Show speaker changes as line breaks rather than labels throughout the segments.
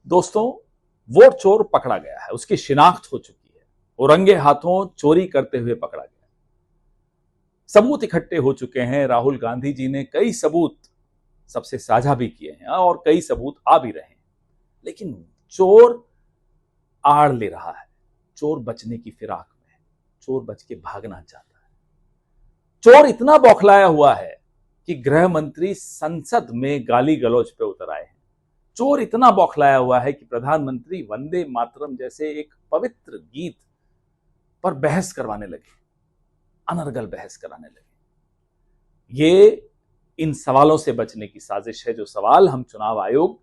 दोस्तों, वोट चोर पकड़ा गया है, उसकी शिनाख्त हो चुकी है, वो रंगे हाथों चोरी करते हुए पकड़ा गया। सबूत इकट्ठे हो चुके हैं। राहुल गांधी जी ने कई सबूत सबसे साझा भी किए हैं और कई सबूत आ भी रहे हैं, लेकिन चोर आड़ ले रहा है। चोर बचने की फिराक में है, चोर बच के भागना चाहता है। चोर इतना बौखलाया हुआ है कि गृह मंत्री संसद में गाली गलौज पे उतर आए हैं। चोर इतना बौखलाया हुआ है कि प्रधानमंत्री वंदे मातरम जैसे एक पवित्र गीत पर बहस करवाने लगे, अनर्गल बहस कराने लगे। ये इन सवालों से बचने की साजिश है। जो सवाल हम चुनाव आयोग,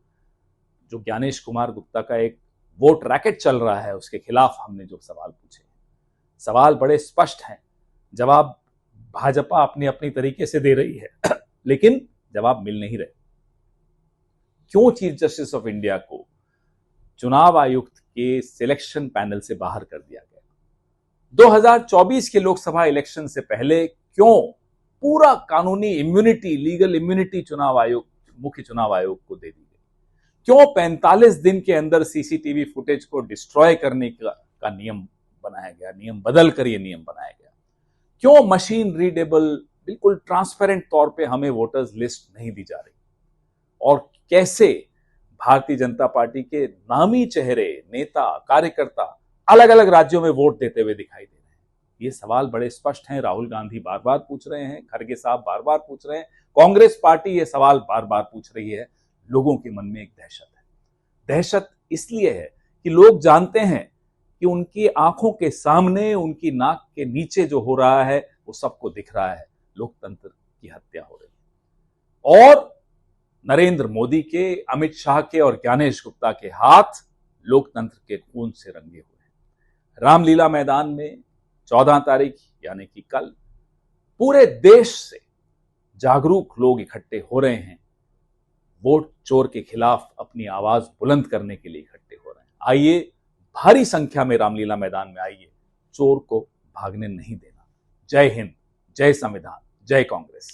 जो ज्ञानेश कुमार गुप्ता का एक वोट रैकेट चल रहा है, उसके खिलाफ हमने जो सवाल पूछे, सवाल बड़े स्पष्ट हैं। जवाब भाजपा अपनी अपनी तरीके से दे रही है लेकिन जवाब मिल नहीं रहे। क्यों चीफ जस्टिस ऑफ इंडिया को चुनाव आयुक्त के सिलेक्शन पैनल से बाहर कर दिया गया? 2024 के लोकसभा इलेक्शन से पहले क्यों पूरा कानूनी इम्यूनिटी, लीगल इम्यूनिटी चुनाव आयोग, मुख्य चुनाव आयोग को दे दी गई? क्यों 45 दिन के अंदर सीसीटीवी फुटेज को डिस्ट्रॉय करने का नियम बनाया गया, नियम बदल कर यह नियम बनाया गया? क्यों मशीन रीडेबल, बिल्कुल ट्रांसपेरेंट तौर पे हमें वोटर्स लिस्ट नहीं दी जा रही? और कैसे भारतीय जनता पार्टी के नामी चेहरे, नेता, कार्यकर्ता अलग अलग राज्यों में वोट देते हुए दिखाई दे रहे हैं? ये सवाल बड़े स्पष्ट हैं। राहुल गांधी बार बार पूछ रहे हैं, खड़गे साहब बार बार पूछ रहे हैं, कांग्रेस पार्टी ये सवाल बार बार पूछ रही है। लोगों के मन में एक दहशत है। दहशत इसलिए है कि लोग जानते हैं कि उनकी आंखों के सामने, उनकी नाक के नीचे जो हो रहा है वो सबको दिख रहा है। लोकतंत्र की हत्या हो रही है और नरेंद्र मोदी के, अमित शाह के और ज्ञानेश गुप्ता के हाथ लोकतंत्र के खून से रंगे हुए हैं। रामलीला मैदान में 14 तारीख यानी कि कल पूरे देश से जागरूक लोग इकट्ठे हो रहे हैं। वोट चोर के खिलाफ अपनी आवाज बुलंद करने के लिए इकट्ठे हो रहे हैं। आइए, भारी संख्या में रामलीला मैदान में आइए, चोर को भागने नहीं देना। जय हिंद, जय संविधान, जय कांग्रेस।